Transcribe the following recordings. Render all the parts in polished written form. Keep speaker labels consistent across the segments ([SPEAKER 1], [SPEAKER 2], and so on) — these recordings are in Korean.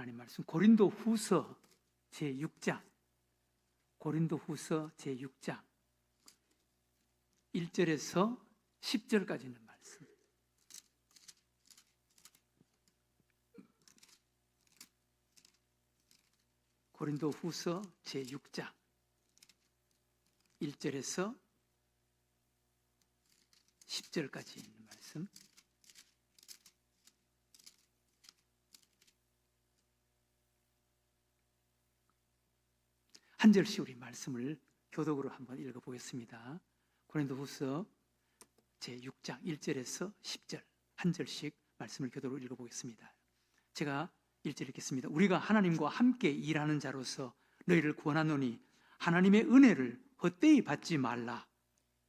[SPEAKER 1] 하나님 말씀 고린도후서 제6장 고린도후서 제6장 1절에서 10절까지 있는 말씀. 고린도후서 제6장 1절에서 10절까지 있는 말씀. 한 절씩 우리 말씀을 교독으로 한번 읽어보겠습니다. 고린도후서 제6장 1절에서 10절 한 절씩 말씀을 교독으로 읽어보겠습니다. 제가 1절 읽겠습니다. 우리가 하나님과 함께 일하는 자로서 너희를 구원하노니 하나님의 은혜를 헛되이 받지 말라.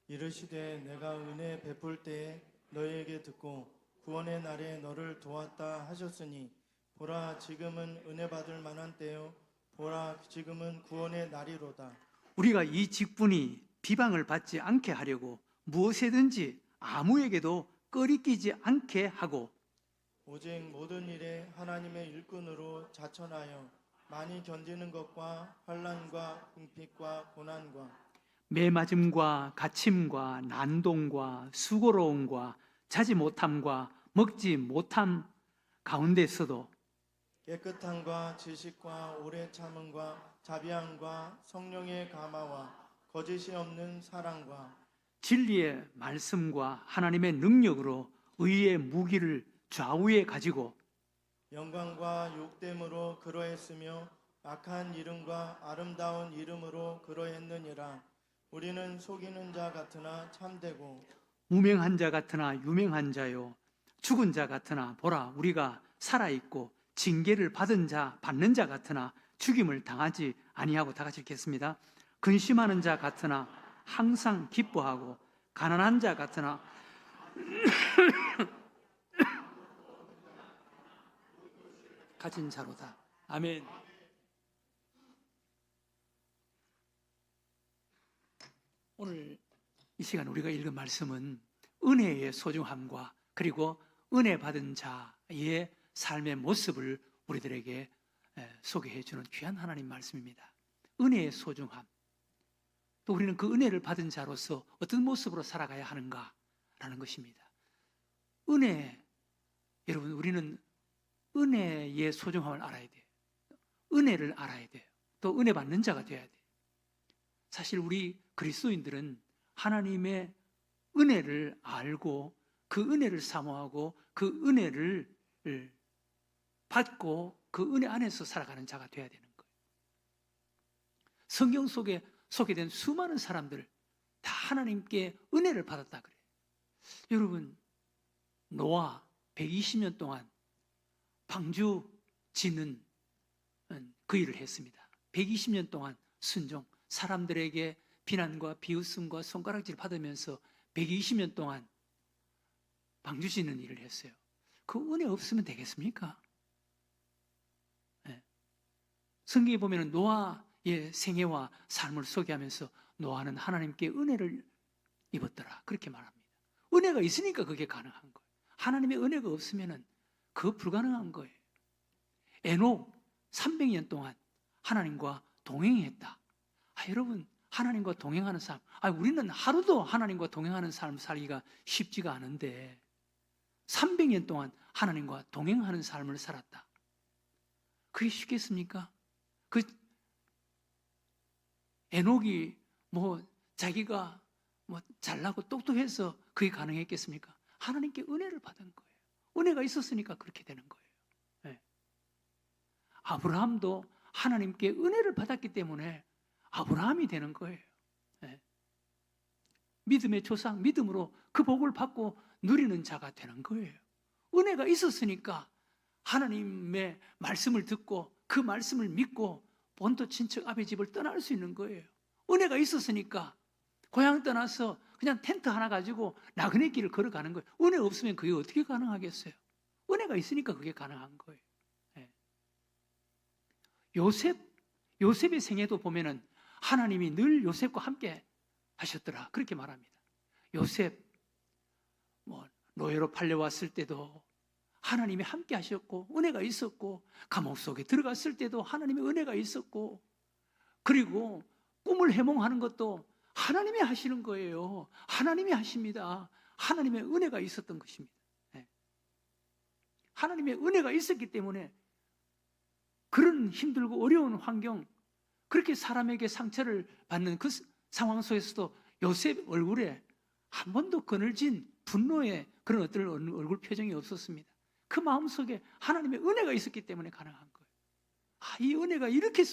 [SPEAKER 2] 이르시되 내가 은혜 베풀 때에 너희에게 듣고 구원의 날에 너를 도왔다 하셨으니 보라 지금은 은혜 받을 만한 때요 보라 지금은 구원의 날이로다.
[SPEAKER 1] 우리가 이 직분이 비방을 받지 않게 하려고 무엇이든지 아무에게도 꺼리끼지 않게 하고
[SPEAKER 2] 오직 모든 일에 하나님의 일꾼으로 자천하여 많이 견디는 것과 환난과 궁핍과 고난과
[SPEAKER 1] 매맞음과 갇힘과 난동과 수고로움과 자지 못함과 먹지 못함 가운데서도
[SPEAKER 2] 깨끗함과 지식과 오래 참음과 자비함과 성령의 감화와 거짓이 없는 사랑과
[SPEAKER 1] 진리의 말씀과 하나님의 능력으로 의의 무기를 좌우에 가지고
[SPEAKER 2] 영광과 욕됨으로 그러했으며 악한 이름과 아름다운 이름으로 그러했느니라. 우리는 속이는 자 같으나 참되고
[SPEAKER 1] 무명한 자 같으나 유명한 자요 죽은 자 같으나 보라 우리가 살아있고 징계를 받는 자 같으나 죽임을 당하지 아니하고 다 같이 읽겠습니다. 근심하는 자 같으나 항상 기뻐하고 가난한 자 같으나 가진 자로다. 아멘. 오늘 이 시간 우리가 읽은 말씀은 은혜의 소중함과 그리고 은혜 받은 자의 삶의 모습을 우리들에게 소개해 주는 귀한 하나님 말씀입니다. 은혜의 소중함. 또 우리는 그 은혜를 받은 자로서 어떤 모습으로 살아가야 하는가라는 것입니다. 은혜, 여러분 우리는 은혜의 소중함을 알아야 돼요. 은혜를 알아야 돼요. 또 은혜 받는 자가 돼야 돼요. 사실 우리 그리스도인들은 하나님의 은혜를 알고 그 은혜를 사모하고 그 은혜를 받고 그 은혜 안에서 살아가는 자가 돼야 되는 거예요. 성경 속에 소개된 수많은 사람들 다 하나님께 은혜를 받았다 그래요. 여러분 노아 120년 동안 방주 짓는 그 일을 했습니다. 120년 동안 순종, 사람들에게 비난과 비웃음과 손가락질 받으면서 120년 동안 방주 짓는 일을 했어요. 그 은혜 없으면 되겠습니까? 네. 성경에 보면 노아의 생애와 삶을 소개하면서 노아는 하나님께 은혜를 입었더라 그렇게 말합니다. 은혜가 있으니까 그게 가능한 거예요. 하나님의 은혜가 없으면 그거 불가능한 거예요. 에녹 300년 동안 하나님과 동행했다. 여러분 하나님과 동행하는 삶, 우리는 하루도 하나님과 동행하는 삶을 살기가 쉽지가 않은데 300년 동안 하나님과 동행하는 삶을 살았다. 그게 쉽겠습니까? 그 에녹이 자기가 잘나고 똑똑해서 그게 가능했겠습니까? 하나님께 은혜를 받은 거예요. 은혜가 있었으니까 그렇게 되는 거예요. 네. 아브라함도 하나님께 은혜를 받았기 때문에 아브라함이 되는 거예요. 네. 믿음의 조상, 믿음으로 그 복을 받고 누리는 자가 되는 거예요. 은혜가 있었으니까 하나님의 말씀을 듣고 그 말씀을 믿고 본토 친척 아베 집을 떠날 수 있는 거예요. 은혜가 있었으니까 고향 떠나서 그냥 텐트 하나 가지고 나그네 길을 걸어가는 거예요. 은혜 없으면 그게 어떻게 가능하겠어요? 은혜가 있으니까 그게 가능한 거예요. 네. 요셉의 생애도 보면은 하나님이 늘 요셉과 함께 하셨더라 그렇게 말합니다. 요셉 노예로 팔려왔을 때도 하나님이 함께 하셨고 은혜가 있었고, 감옥 속에 들어갔을 때도 하나님의 은혜가 있었고, 그리고 꿈을 해몽하는 것도 하나님이 하시는 거예요. 하나님이 하십니다. 하나님의 은혜가 있었던 것입니다. 하나님의 은혜가 있었기 때문에 그런 힘들고 어려운 환경, 그렇게 사람에게 상처를 받는 그 상황 속에서도 요셉 얼굴에 한 번도 그늘진 분노의 그런 어떤 얼굴 표정이 없었습니다. 그 마음속에 하나님의 은혜가 있었기 때문에 가능한 거예요. 이 은혜가 이렇게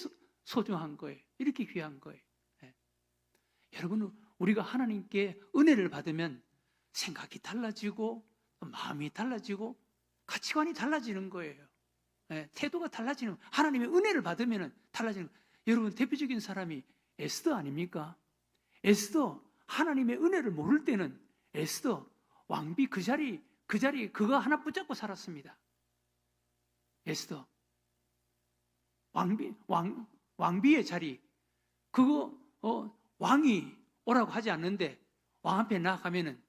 [SPEAKER 1] 소중한 거예요. 이렇게 귀한 거예요. 여러분, 우리가 하나님께 은혜를 받으면 생각이 달라지고 마음이 달라지고 가치관이 달라지는 거예요. 태도가 달라지는, 하나님의 은혜를 받으면 달라지는 거예요. 여러분, 대표적인 사람이 에스더 아닙니까? 에스더, 하나님의 은혜를 모를 때는 에스더 왕비 그 자리 그거 하나 붙잡고 살았습니다. 에스더 왕비의 자리, 그거 왕이 오라고 하지 않는데 왕 앞에 나가면은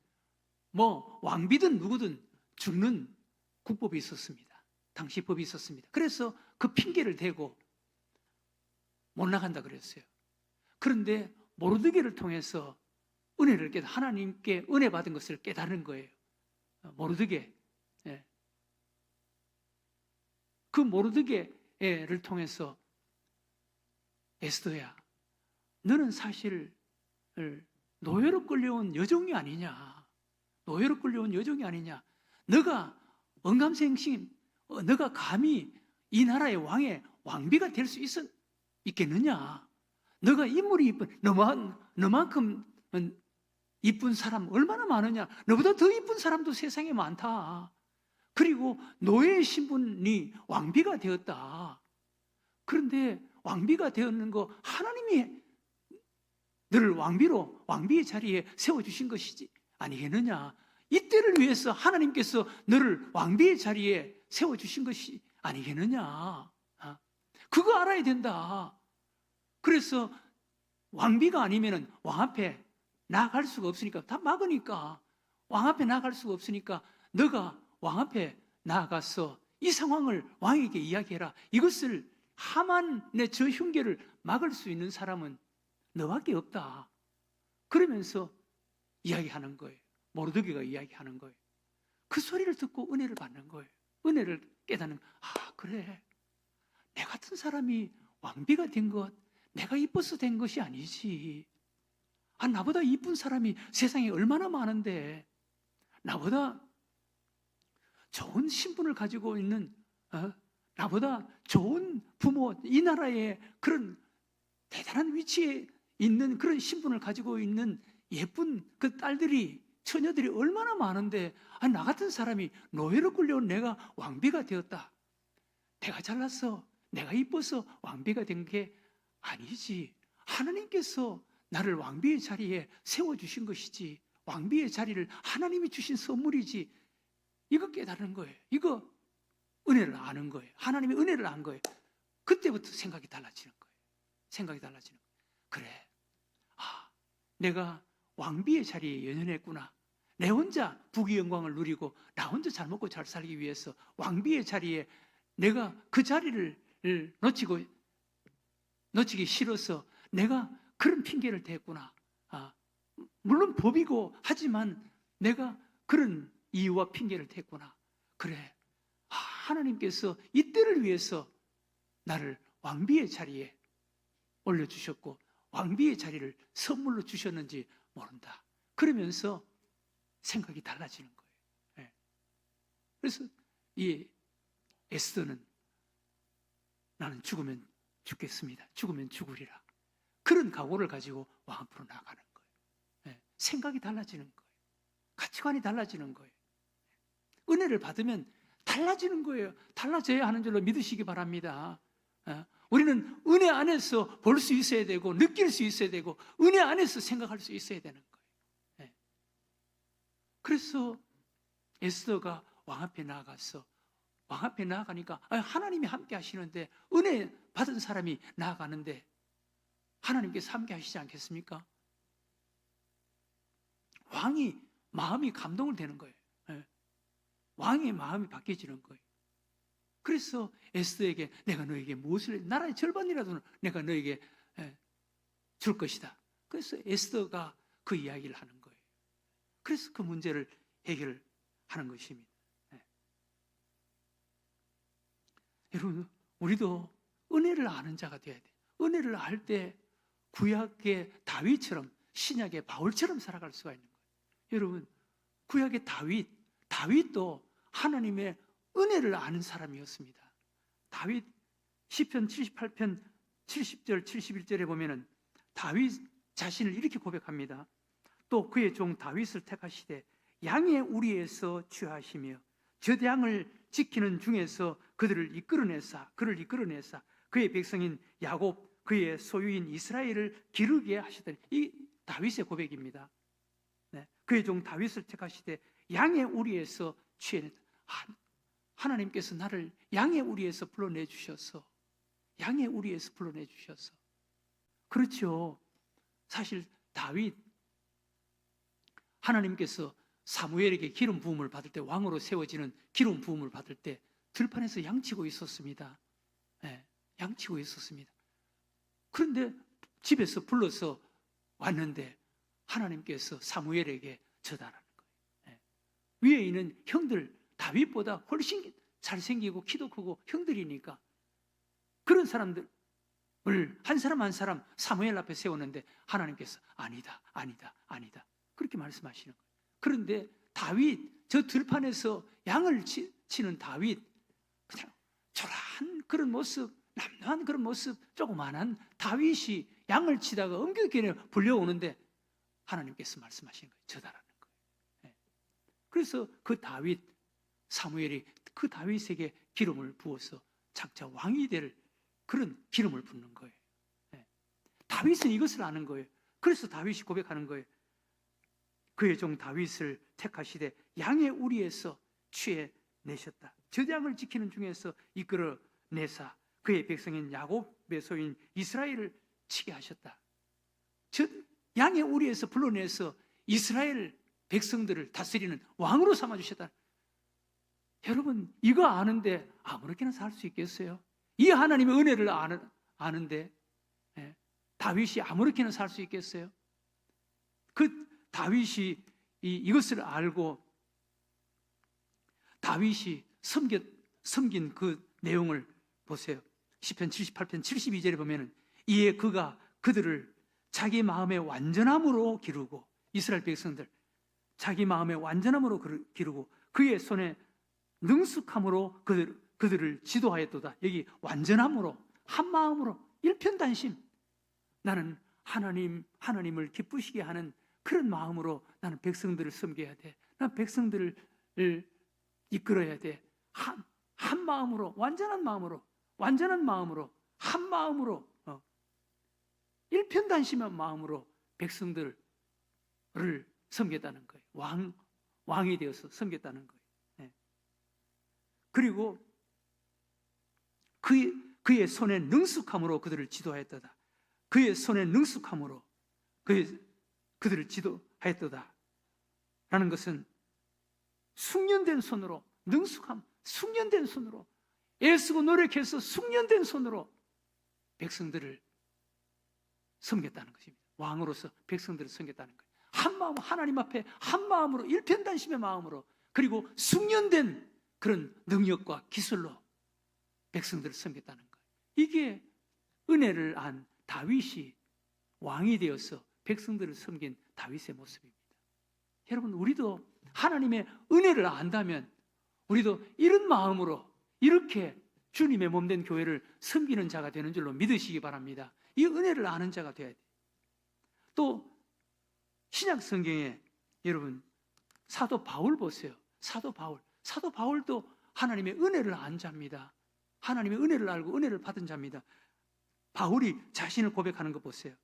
[SPEAKER 1] 뭐 왕비든 누구든 죽는 국법이 있었습니다. 당시 법이 있었습니다. 그래서 그 핑계를 대고 못 나간다 그랬어요. 그런데 모르드게를 통해서 은혜를 하나님께 은혜 받은 것을 깨달은 거예요. 모르드게. 그 모르드게를 통해서 에스더야, 너는 사실 노예로 끌려온 여종이 아니냐. 노예로 끌려온 여종이 아니냐. 너가 언감생심, 너가 감히 이 나라의 왕의 왕비가 될 수 있겠느냐. 너가 인물이 이쁜, 너만큼 이쁜 사람 얼마나 많으냐. 너보다 더 이쁜 사람도 세상에 많다. 그리고 노예의 신분이 왕비가 되었다. 그런데 왕비가 되었는 거 하나님이 너를 왕비의 자리에 세워주신 것이지 아니겠느냐. 이때를 위해서 하나님께서 너를 왕비의 자리에 세워주신 것이 아니겠느냐. 그거 알아야 된다. 그래서 왕비가 아니면 왕 앞에 나아갈 수가 없으니까, 다 막으니까 왕 앞에 나아갈 수가 없으니까 너가 왕 앞에 나아가서 이 상황을 왕에게 이야기해라. 이것을 하만의 저 흉계를 막을 수 있는 사람은 너밖에 없다. 그러면서 이야기하는 거예요. 모르드게가 이야기하는 거예요. 그 소리를 듣고 은혜를 받는 거예요. 은혜를 깨닫는, 그래, 내 같은 사람이 왕비가 된 것, 내가 이뻐서 된 것이 아니지. 나보다 이쁜 사람이 세상에 얼마나 많은데, 나보다 좋은 신분을 가지고 있는, 나보다 좋은 부모, 이 나라의 그런 대단한 위치에 있는 그런 신분을 가지고 있는 예쁜 그 딸들이, 처녀들이 얼마나 많은데, 나 같은 사람이 노예로 끌려온 내가 왕비가 되었다. 내가 잘나서, 내가 이뻐서 왕비가 된 게 아니지. 하나님께서 나를 왕비의 자리에 세워주신 것이지, 왕비의 자리를 하나님이 주신 선물이지. 이거 깨달은 거예요. 이거 은혜를 아는 거예요. 하나님의 은혜를 안 거예요. 그때부터 생각이 달라지는 거예요. 생각이 달라지는 거예요. 그래, 내가 왕비의 자리에 연연했구나. 내 혼자 부귀 영광을 누리고 나 혼자 잘 먹고 잘 살기 위해서 왕비의 자리에 내가 그 자리를 놓치기 싫어서 내가 그런 핑계를 댔구나. 물론 법이고 하지만 내가 그런 이유와 핑계를 댔구나. 그래, 하나님께서 이때를 위해서 나를 왕비의 자리에 올려주셨고 왕비의 자리를 선물로 주셨는지 모른다. 그러면서 생각이 달라지는 거예요. 그래서 이 에스더는 나는 죽으면 죽겠습니다. 죽으면 죽으리라. 그런 각오를 가지고 왕 앞으로 나가는 거예요. 생각이 달라지는 거예요. 가치관이 달라지는 거예요. 은혜를 받으면 달라지는 거예요. 달라져야 하는 줄로 믿으시기 바랍니다. 우리는 은혜 안에서 볼 수 있어야 되고 느낄 수 있어야 되고 은혜 안에서 생각할 수 있어야 되는 거예요. 그래서 에스더가 왕 앞에 나아가서 왕 앞에 나아가니까 하나님이 함께 하시는데, 은혜 받은 사람이 나아가는데 하나님께서 함께 하시지 않겠습니까? 왕이 마음이 감동을 되는 거예요. 왕의 마음이 바뀌어지는 거예요. 그래서 에스더에게 내가 너에게 무엇을 해? 나라의 절반이라도 내가 너에게 줄 것이다. 그래서 에스더가 그 이야기를 하는 거예요. 그래서 그 문제를 해결하는 것입니다. 여러분, 우리도 은혜를 아는 자가 돼야 돼요. 은혜를 알 때 구약의 다윗처럼, 신약의 바울처럼 살아갈 수가 있는 거예요. 여러분, 구약의 다윗도 하나님의 은혜를 아는 사람이었습니다. 다윗 시편 78편 70절 71절에 보면은 다윗 자신을 이렇게 고백합니다. 또 그의 종 다윗을 택하시되 양의 우리에서 취하시며 젖양을 지키는 중에서 그를 이끌어내사 그의 백성인 야곱 그의 소유인 이스라엘을 기르게 하시더니, 이 다윗의 고백입니다. 그의 종 다윗을 택하시되 양의 우리에서 취해냈다. 하나님께서 나를 양의 우리에서 불러내 주셔서, 양의 우리에서 불러내 주셔서. 그렇죠. 사실 다윗, 하나님께서 사무엘에게 기름 부음을 받을 때, 왕으로 세워지는 기름 부음을 받을 때 들판에서 양치고 있었습니다. 양치고 있었습니다. 그런데 집에서 불러서 왔는데 하나님께서 사무엘에게 전하라는 거예요. 위에 있는 형들, 다윗보다 훨씬 잘생기고 키도 크고 형들이니까 그런 사람들을 한 사람 한 사람 사무엘 앞에 세웠는데 하나님께서 아니다 그렇게 말씀하시는 거예요. 그런데 다윗, 저 들판에서 양을 치는 다윗, 그냥 초라한 그런 모습, 남루한 그런 모습, 조그만한 다윗이 양을 치다가 엄격하게 불려오는데 하나님께서 말씀하시는 거예요. 저다라는 거예요. 그래서 그 다윗, 사무엘이 그 다윗에게 기름을 부어서 장차 왕이 될 그런 기름을 붓는 거예요. 다윗은 이것을 아는 거예요. 그래서 다윗이 고백하는 거예요. 그의 종 다윗을 택하시되 양의 우리에서 취해내셨다. 젖양을 지키는 중에서 이끌어내사 그의 백성인 야곱의 소유인 이스라엘을 치게 하셨다. 양의 우리에서 불러내서 이스라엘 백성들을 다스리는 왕으로 삼아주셨다. 여러분, 이거 아는데 아무렇게나 살 수 있겠어요? 이 하나님의 은혜를 아는데 다윗이 아무렇게나 살 수 있겠어요? 그 다윗이 이것을 알고 다윗이 섬긴 그 내용을 보세요. 시편 78편 72절에 보면은 이에 그가 그들을 자기 마음의 완전함으로 기르고, 이스라엘 백성들 자기 마음의 완전함으로 기르고 그의 손에 능숙함으로 그들을 지도하였도다. 여기 완전함으로, 한 마음으로, 일편단심, 나는 하나님을 기쁘시게 하는 그런 마음으로 나는 백성들을 섬겨야 돼. 나는 백성들을 이끌어야 돼. 한 마음으로, 완전한 마음으로, 한 마음으로, 일편단심한 마음으로 백성들을 섬겼다는 거예요. 왕이 되어서 섬겼다는 거예요. 그리고 그의 손에 능숙함으로 그들을 지도하였도다. 그의 손에 능숙함으로 그들을 지도하였도다. 라는 것은 숙련된 손으로, 능숙함, 숙련된 손으로, 애쓰고 노력해서 숙련된 손으로 백성들을 섬겼다는 것입니다. 왕으로서 백성들을 섬겼다는 거예요. 한 마음, 하나님 앞에 한 마음으로, 일편단심의 마음으로, 그리고 숙련된 그런 능력과 기술로 백성들을 섬겼다는 거예요. 이게 은혜를 안 다윗이 왕이 되어서 백성들을 섬긴 다윗의 모습입니다. 여러분, 우리도 하나님의 은혜를 안다면 우리도 이런 마음으로 이렇게 주님의 몸된 교회를 섬기는 자가 되는 줄로 믿으시기 바랍니다. 이 은혜를 아는 자가 되어야 돼요. 또 신약 성경에 여러분 사도 바울 보세요. 사도 바울도 하나님의 은혜를 안 자입니다. 하나님의 은혜를 알고 은혜를 받은 자입니다. 바울이 자신을 고백하는 거 보세요.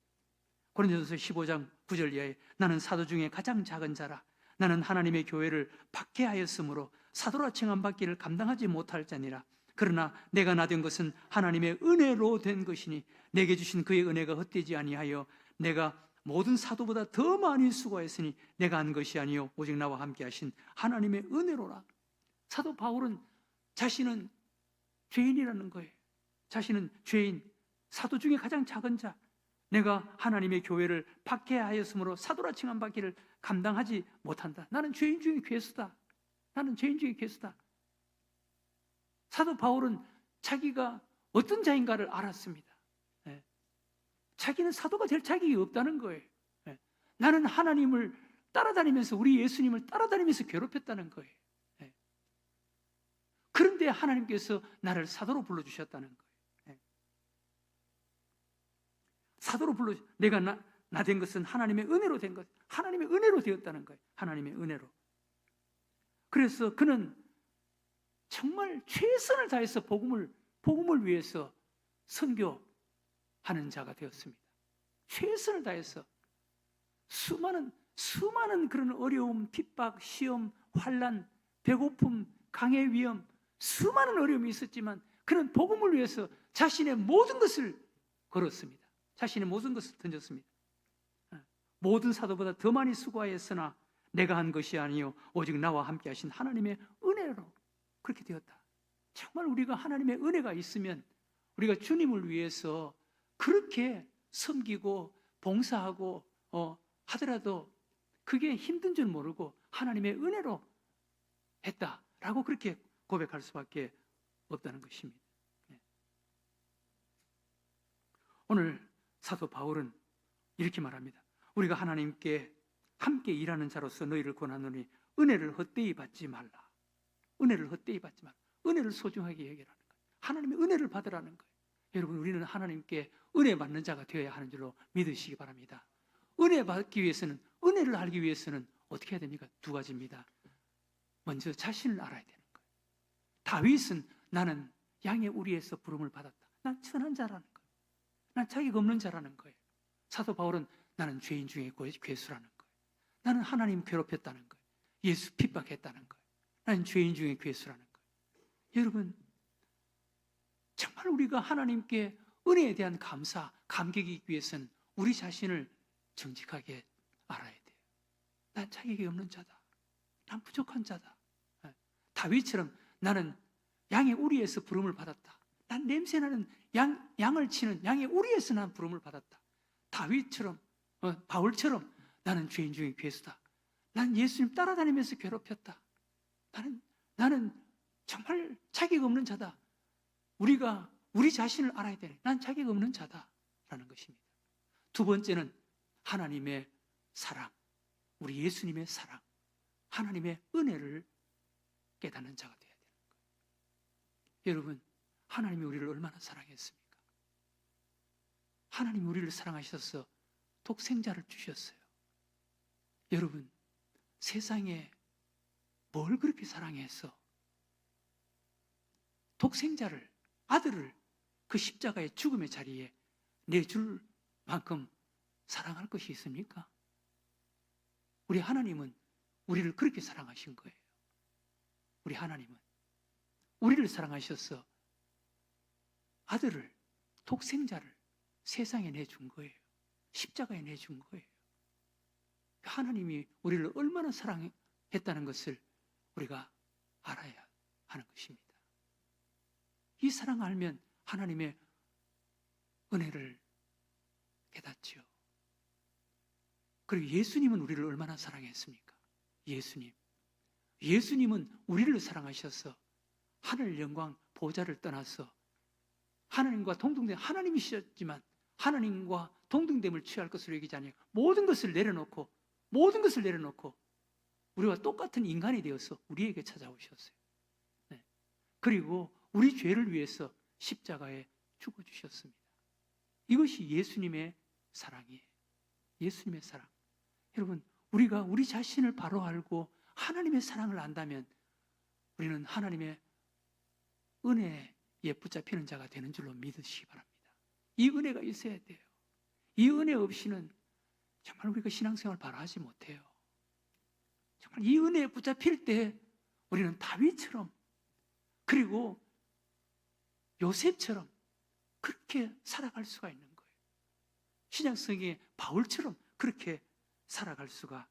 [SPEAKER 1] 고린도전서 15장 9절 이하에 나는 사도 중에 가장 작은 자라. 나는 하나님의 교회를 박해하였으므로 사도라 칭함 받기를 감당하지 못할 자니라. 그러나 내가 나된 것은 하나님의 은혜로 된 것이니 내게 주신 그의 은혜가 헛되지 아니하여 내가 모든 사도보다 더 많이 수고하였으니 내가 한 것이 아니요 오직 나와 함께 하신 하나님의 은혜로라. 사도 바울은 자신은 죄인이라는 거예요. 자신은 죄인, 사도 중에 가장 작은 자, 내가 하나님의 교회를 박해하였으므로 사도라 칭함 받기를 감당하지 못한다. 나는 죄인 중에 괴수다. 나는 죄인 중에 괴수다. 사도 바울은 자기가 어떤 자인가를 알았습니다. 예. 자기는 사도가 될 자격이 없다는 거예요. 예. 나는 하나님을 따라다니면서, 우리 예수님을 따라다니면서 괴롭혔다는 거예요. 예. 그런데 하나님께서 나를 사도로 불러주셨다는 거예요. 예. 사도로 내가 나 된 것은 하나님의 은혜로 된 것, 하나님의 은혜로 되었다는 거예요. 하나님의 은혜로. 그래서 그는 정말 최선을 다해서 복음을 위해서 선교하는 자가 되었습니다. 최선을 다해서 수많은 그런 어려움, 핍박, 시험, 환난, 배고픔, 강의 위험, 수많은 어려움이 있었지만 그는 복음을 위해서 자신의 모든 것을 걸었습니다. 자신의 모든 것을 던졌습니다. 모든 사도보다 더 많이 수고하였으나 내가 한 것이 아니요 오직 나와 함께 하신 하나님의 은혜로 그렇게 되었다. 정말 우리가 하나님의 은혜가 있으면 우리가 주님을 위해서 그렇게 섬기고 봉사하고 하더라도 그게 힘든 줄 모르고 하나님의 은혜로 했다라고 그렇게 고백할 수밖에 없다는 것입니다. 오늘 사도 바울은 이렇게 말합니다. 우리가 하나님께 함께 일하는 자로서 너희를 권하노니 은혜를 헛되이 받지 말라. 은혜를 헛되이 받지 말라. 은혜를 소중하게 여기라는 거예요. 하나님의 은혜를 받으라는 거예요. 여러분, 우리는 하나님께 은혜 받는 자가 되어야 하는 줄로 믿으시기 바랍니다. 은혜 받기 위해서는, 은혜를 알기 위해서는 어떻게 해야 됩니까? 두 가지입니다. 먼저 자신을 알아야 되는 거예요. 다윗은 나는 양의 우리에서 부름을 받았다. 난 천한 자라는 거예요. 난 자격 없는 자라는 거예요. 사도 바울은 나는 죄인 중에 괴수라는 거예요. 나는 하나님 괴롭혔다는 거예요. 예수 핍박했다는 거예요. 나는 죄인 중에 괴수라는 거예요. 여러분, 정말 우리가 하나님께 은혜에 대한 감격이 있기 위해서는 우리 자신을 정직하게 알아야 돼요. 난 자격이 없는 자다. 난 부족한 자다. 다윗처럼 나는 양의 우리에서 부름을 받았다. 난 냄새나는 양을 치는 양의 우리에서 난 부름을 받았다. 다윗처럼, 바울처럼 나는 죄인 중에 괴수다. 난 예수님 따라다니면서 괴롭혔다. 나는 정말 자격 없는 자다. 우리가 우리 자신을 알아야 돼. 난 자격 없는 자다라는 것입니다. 두 번째는 하나님의 사랑, 우리 예수님의 사랑, 하나님의 은혜를 깨닫는 자가 되어야 되는 거예요. 여러분, 하나님이 우리를 얼마나 사랑했습니까? 하나님이 우리를 사랑하셔서 독생자를 주셨어요. 여러분, 세상에 뭘 그렇게 사랑해서 독생자를, 아들을 그 십자가의 죽음의 자리에 내줄 만큼 사랑할 것이 있습니까? 우리 하나님은 우리를 그렇게 사랑하신 거예요. 우리 하나님은 우리를 사랑하셔서 아들을, 독생자를 세상에 내준 거예요. 십자가에 내준 거예요. 하나님이 우리를 얼마나 사랑했다는 것을 우리가 알아야 하는 것입니다. 이 사랑 알면 하나님의 은혜를 깨닫지요. 그리고 예수님은 우리를 얼마나 사랑했습니까? 예수님은 우리를 사랑하셔서 하늘 영광 보좌를 떠나서 하나님과 동등된, 하나님이셨지만 하나님과 동등됨을 취할 것으로 여기지 아니하고 모든 것을 내려놓고 우리와 똑같은 인간이 되어서 우리에게 찾아오셨어요. 네. 그리고 우리 죄를 위해서 십자가에 죽어주셨습니다. 이것이 예수님의 사랑이에요. 예수님의 사랑. 여러분, 우리가 우리 자신을 바로 알고 하나님의 사랑을 안다면 우리는 하나님의 은혜에 붙잡히는 자가 되는 줄로 믿으시기 바랍니다. 이 은혜가 있어야 돼요. 이 은혜 없이는 정말 우리가 신앙생활을 바로 하지 못해요. 정말 이 은혜에 붙잡힐 때 우리는 다윗처럼, 그리고 요셉처럼 그렇게 살아갈 수가 있는 거예요. 신약성의 바울처럼 그렇게 살아갈 수가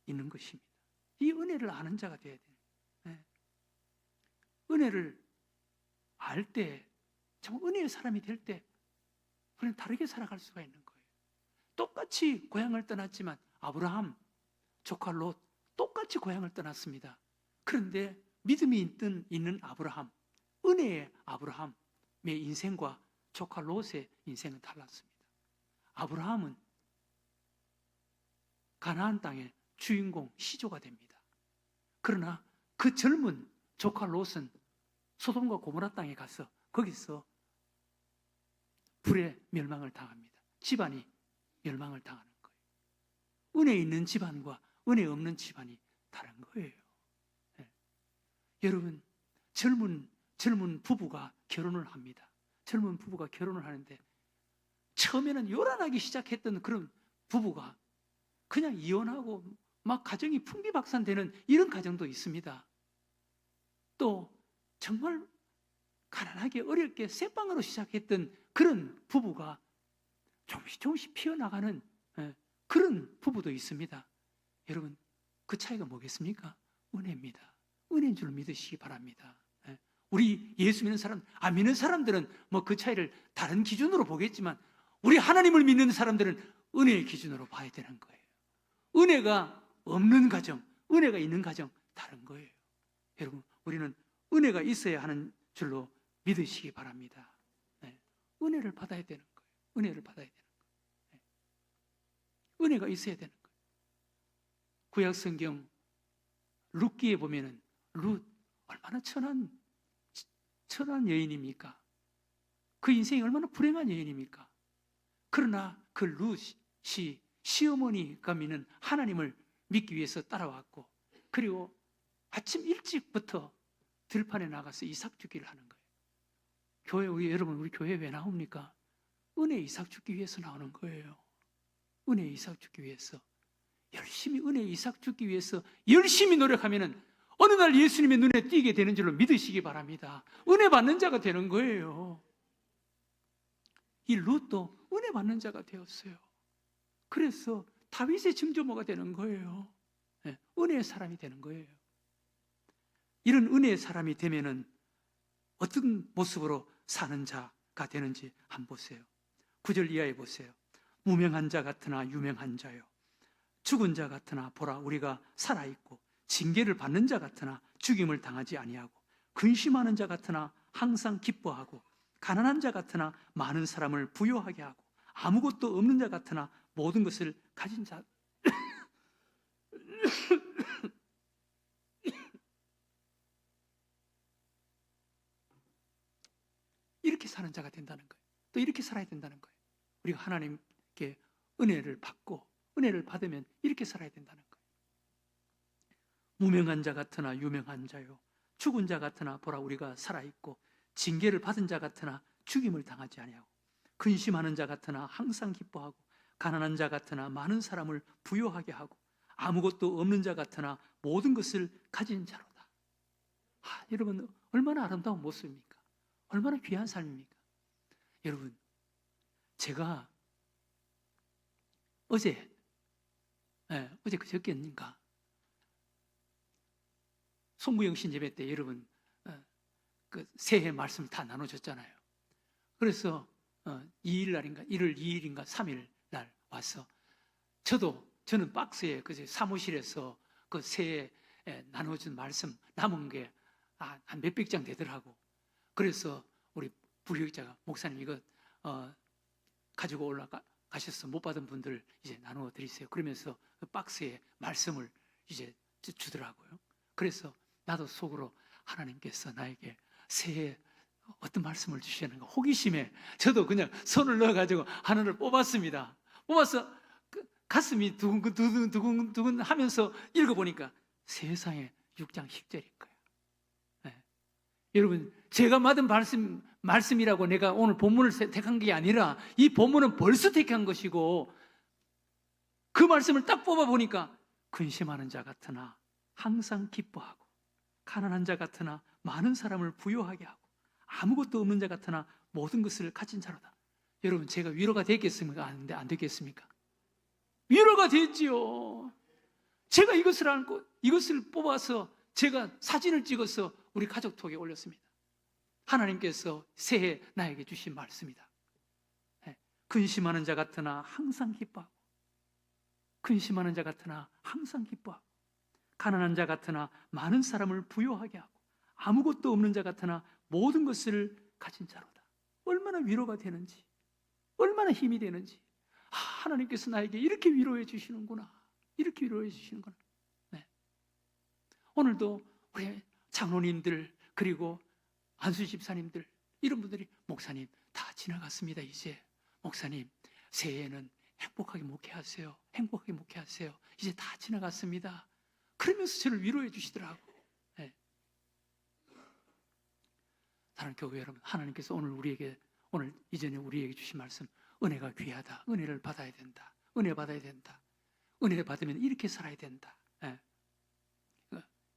[SPEAKER 1] 있는 것입니다. 이 은혜를 아는 자가 되어야 돼요. 네. 은혜를 알 때, 참 은혜의 사람이 될 때 우리는 다르게 살아갈 수가 있는 거예요. 똑같이 고향을 떠났지만 아브라함, 조카 롯 똑같이 고향을 떠났습니다. 그런데 믿음이 있는 아브라함, 은혜의 아브라함의 인생과 조카 롯의 인생은 달랐습니다. 아브라함은 가나안 땅의 주인공, 시조가 됩니다. 그러나 그 젊은 조카 롯은 소돔과 고모라 땅에 가서 거기서 불에 멸망을 당합니다. 집안이 멸망을 당하는 거예요. 은혜 있는 집안과 은혜 없는 집안이 다른 거예요. 네. 여러분, 젊은 부부가 결혼을 합니다. 젊은 부부가 결혼을 하는데 처음에는 요란하기 시작했던 그런 부부가 그냥 이혼하고 막 가정이 풍비박산되는 이런 가정도 있습니다. 또 정말 가난하게 어렵게 쇠빵으로 시작했던 그런 부부가 조금씩 피어나가는 그런 부부도 있습니다. 여러분, 그 차이가 뭐겠습니까? 은혜입니다. 은혜인 줄 믿으시기 바랍니다. 우리 예수 믿는 사람, 안 믿는 사람들은 뭐 그 차이를 다른 기준으로 보겠지만 우리 하나님을 믿는 사람들은 은혜의 기준으로 봐야 되는 거예요. 은혜가 없는 가정, 은혜가 있는 가정 다른 거예요. 여러분, 우리는 은혜가 있어야 하는 줄로 믿으시기 바랍니다. 은혜를 받아야 되는 거예요. 은혜를 받아야 되는 거예요. 은혜가 있어야 되는 거예요. 구약 성경 룻기에 보면은 룻 얼마나 천한 여인입니까? 그 인생이 얼마나 불행한 여인입니까? 그러나 그 룻이 시어머니가 믿는 하나님을 믿기 위해서 따라왔고, 그리고 아침 일찍부터 들판에 나가서 이삭 주기를 하는 거예요. 여러분, 우리 교회 왜 나옵니까? 은혜 이삭 주기 위해서 나오는 거예요. 은혜 이삭 주기 위해서. 열심히 은혜 이삭 주기 위해서 열심히 노력하면은 어느 날 예수님의 눈에 띄게 되는 줄로 믿으시기 바랍니다. 은혜 받는 자가 되는 거예요. 이 룻도 은혜 받는 자가 되었어요. 그래서 다윗의 증조모가 되는 거예요. 은혜의 사람이 되는 거예요. 이런 은혜의 사람이 되면은 어떤 모습으로 사는 자가 되는지 한번 보세요. 9절 이하에 보세요. 무명한 자 같으나 유명한 자요, 죽은 자 같으나 보라 우리가 살아있고, 징계를 받는 자 같으나 죽임을 당하지 아니하고, 근심하는 자 같으나 항상 기뻐하고, 가난한 자 같으나 많은 사람을 부요하게 하고, 아무것도 없는 자 같으나 모든 것을 가진 자. 이렇게 사는 자가 된다는 거예요. 또 이렇게 살아야 된다는 거예요. 우리가 하나님께 은혜를 받고 은혜를 받으면 이렇게 살아야 된다는 거예요. 무명한 자 같으나 유명한 자요, 죽은 자 같으나 보라 우리가 살아있고, 징계를 받은 자 같으나 죽임을 당하지 아니하고, 근심하는 자 같으나 항상 기뻐하고, 가난한 자 같으나 많은 사람을 부요하게 하고, 아무것도 없는 자 같으나 모든 것을 가진 자로다. 여러분, 얼마나 아름다운 모습입니까? 얼마나 귀한 삶입니까? 여러분, 제가 어제 그저께인가 송구영 신예배 때 여러분 그 새해 말씀 다 나눠줬잖아요. 그래서 2일 날인가 1월 2일인가 3일 날 와서 저는 박스에 그 사무실에서 그 새해 나눠준 말씀 남은 게 한 몇백 장 되더라고. 그래서 우리 부교육자가 목사님 이거 가지고 올라가셔서 못 받은 분들 이제 나누어 드리세요. 그러면서 그 박스에 말씀을 이제 주더라고요. 그래서 나도 속으로 하나님께서 나에게 새해 어떤 말씀을 주시는가 호기심에 저도 그냥 손을 넣어가지고 하나를 뽑았습니다. 뽑아서 가슴이 두근두근 하면서 읽어보니까 세상에 6장 10절인 거예요. 여러분, 제가 받은 말씀이라고 내가 오늘 본문을 택한 게 아니라 이 본문은 벌써 택한 것이고, 그 말씀을 딱 뽑아보니까 근심하는 자 같으나 항상 기뻐하고, 가난한 자 같으나 많은 사람을 부요하게 하고, 아무것도 없는 자 같으나 모든 것을 가진 자로다. 여러분, 제가 위로가 됐겠습니까? 안 됐겠습니까? 위로가 됐지요. 제가 이것을 알고 이것을 뽑아서 제가 사진을 찍어서 우리 가족톡에 올렸습니다. 하나님께서 새해 나에게 주신 말씀이다. 근심하는 자 같으나 항상 기뻐하고, 근심하는 자 같으나 항상 기뻐하고, 가난한 자 같으나 많은 사람을 부요하게 하고, 아무것도 없는 자 같으나 모든 것을 가진 자로다. 얼마나 위로가 되는지, 얼마나 힘이 되는지. 하나님께서 나에게 이렇게 위로해 주시는구나, 이렇게 위로해 주시는구나. 네. 오늘도 우리 장로님들, 그리고 안수 집사님들, 이런 분들이 목사님 다 지나갔습니다. 이제 목사님 새해에는 행복하게 목회하세요. 행복하게 목회하세요. 이제 다 지나갔습니다. 그러면서 저를 위로해 주시더라고. 네. 사랑하는 교회 여러분, 하나님께서 오늘 이전에 우리에게 주신 말씀, 은혜가 귀하다. 은혜를 받아야 된다. 은혜 받아야 된다. 은혜 받으면 이렇게 살아야 된다. 네.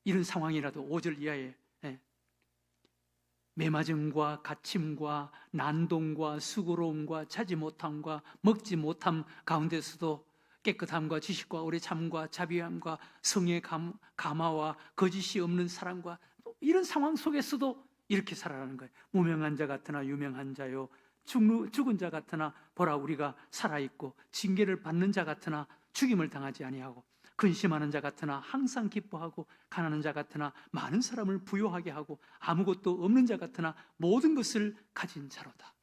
[SPEAKER 1] 이런 상황이라도 5절 이하에 매맞음과 갇힘과 난동과 수고로움과 자지 못함과 먹지 못함 가운데서도 깨끗함과 지식과 오래 참과 자비함과 성의 감화와 거짓이 없는 사랑과 이런 상황 속에서도 이렇게 살아가는 거예요. 무명한 자 같으나 유명한 자요, 죽은 자 같으나 보라 우리가 살아있고, 징계를 받는 자 같으나 죽임을 당하지 아니하고, 근심하는 자 같으나 항상 기뻐하고, 가난한 자 같으나 많은 사람을 부요하게 하고, 아무것도 없는 자 같으나 모든 것을 가진 자로다.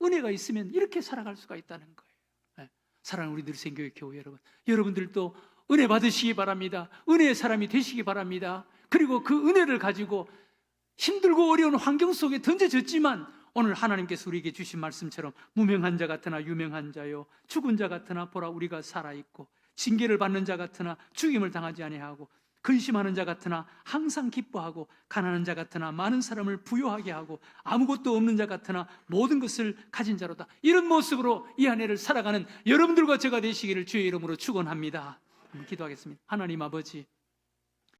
[SPEAKER 1] 은혜가 있으면 이렇게 살아갈 수가 있다는 거예요. 네. 사랑하는 우리 늘생교회 교회 여러분, 여러분들도 은혜 받으시기 바랍니다. 은혜의 사람이 되시기 바랍니다. 그리고 그 은혜를 가지고 힘들고 어려운 환경 속에 던져졌지만, 오늘 하나님께서 우리에게 주신 말씀처럼 무명한 자 같으나 유명한 자요, 죽은 자 같으나 보라 우리가 살아있고, 징계를 받는 자 같으나 죽임을 당하지 아니하고, 근심하는 자 같으나 항상 기뻐하고, 가난한 자 같으나 많은 사람을 부요하게 하고, 아무것도 없는 자 같으나 모든 것을 가진 자로다. 이런 모습으로 이 한 해를 살아가는 여러분들과 제가 되시기를 주의 이름으로 축원합니다. 기도하겠습니다. 하나님 아버지,